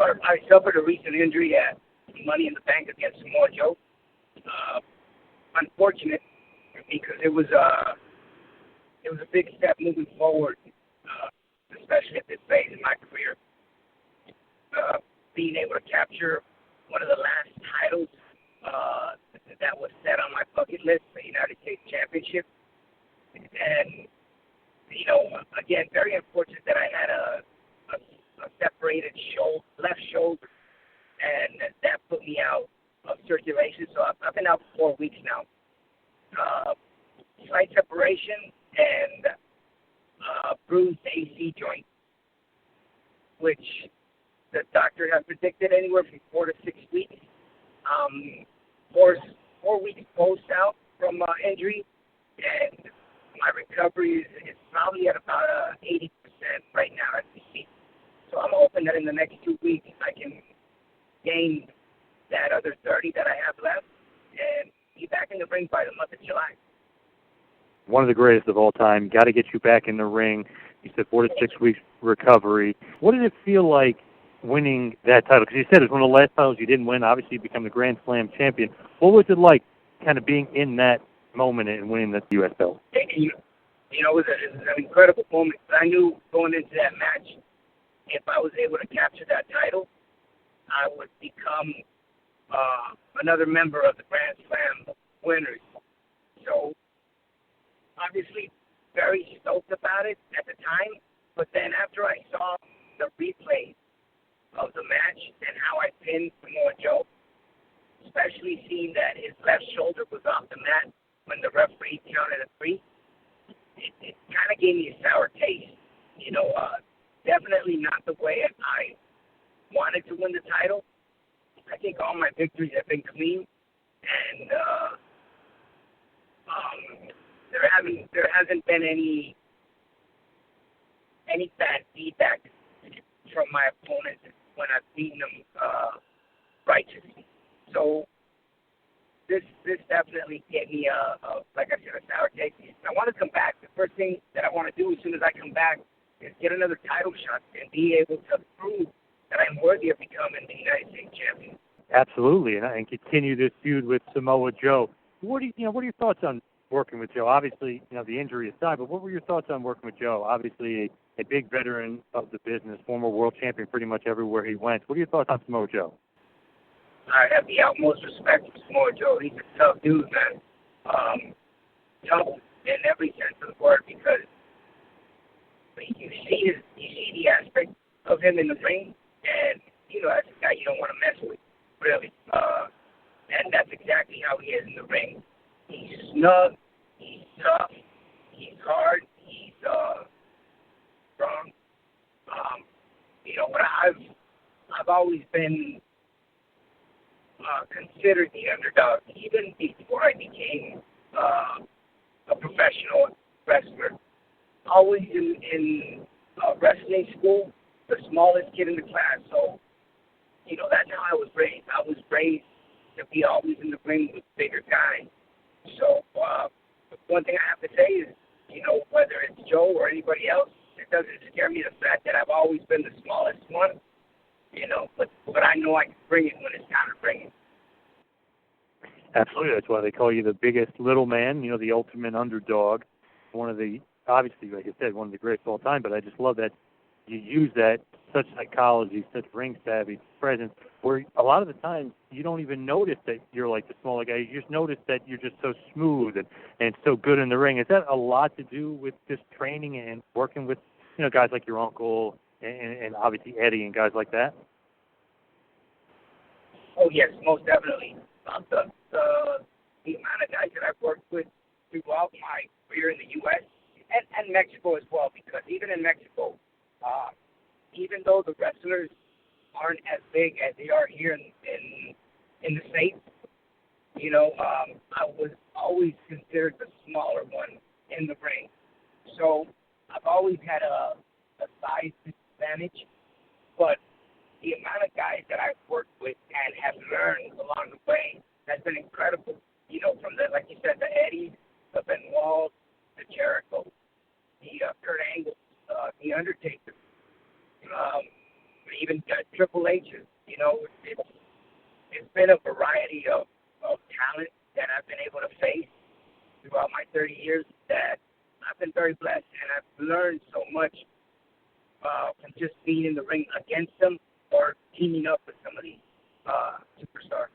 I suffered a recent injury at Money in the Bank against Samoa Joe. Unfortunate because it was a big step moving forward, especially at this phase in my career. Being able to capture one of the last titles that was set on my bucket list, the United States Championship. And, again, very unfortunate that I had a separated left shoulder, and that put me out of circulation. So I've been out for 4 weeks now. Slight separation and bruised AC joint, which the doctor has predicted anywhere from 4 to 6 weeks. 4 weeks post out from injury, and my recovery is probably at about 80% right now as we speak. So I'm hoping that in the next 2 weeks I can gain that other 30 that I have left and be back in the ring by the month of July. One of the greatest of all time. Got to get you back in the ring. You said 4 to 6 weeks recovery. What did it feel like winning that title? Because you said it was one of the last titles you didn't win. Obviously, you become the Grand Slam champion. What was it like kind of being in that moment and winning the U.S. belt? It was an incredible moment. I knew going into that match, if I was able to capture that title, I would become another member of the Grand Slam winners. So, obviously, very stoked about it at the time. But then after I saw the replay of the match and how I pinned Samoa Joe, especially seeing that his left shoulder was off the mat when the referee counted a 3, it kind of gave me a sour taste. Definitely not the way I wanted to win the title. I think all my victories have been clean, and there hasn't been any bad feedback from my opponent when I've beaten them righteously. So this definitely gave me like I said, a sour taste. I want to come back. The first thing that I want to do as soon as I come back is get another title shot and be able to prove that I'm worthy of becoming the United States champion. Absolutely, and continue this feud with Samoa Joe. What are your thoughts on working with Joe? Obviously, the injury aside, but what were your thoughts on working with Joe? Obviously, a big veteran of the business, former world champion pretty much everywhere he went. What are your thoughts on Samoa Joe? I have the utmost respect for Samoa Joe. He's a tough dude, man. Tough in every sense of the word, because you see the aspect of him in the ring, and that's a guy you don't want to mess with, really. And that's exactly how he is in the ring. He's snug, he's tough, he's hard, he's strong. But I've always been considered the underdog, even before I became a professional wrestler. Always in wrestling school, the smallest kid in the class. So, that's how I was raised. I was raised to be always in the ring with bigger guys. So, one thing I have to say is, whether it's Joe or anybody else, it doesn't scare me the fact that I've always been the smallest one. But I know I can bring it when it's time to bring it. Absolutely. That's why they call you the biggest little man, the ultimate underdog. One of the, obviously, like I said, one of the greatest of all time, but I just love that you use that, such psychology, such ring savvy, presence, where a lot of the time you don't even notice that you're like the smaller guy. You just notice that you're just so smooth and so good in the ring. Is that a lot to do with just training and working with, guys like your uncle and obviously Eddie and guys like that? Oh, yes, most definitely. The amount of guys that I've worked with throughout my career in the U.S. and Mexico as well, because even in Mexico, even though the wrestlers aren't as big as they are here in the States, I was always considered the smaller one in the ring. So I've always had a size disadvantage, but the amount of guys that I've worked with and have learned along the way has been incredible. From the, like you said, the Eddies, the Benoit, the Jericho, the Kurt Angle, the Undertaker, even got Triple H's. You know, it's been a variety of talent that I've been able to face throughout my 30 years that I've been very blessed, and I've learned so much from just being in the ring against them or teaming up with some of these superstars.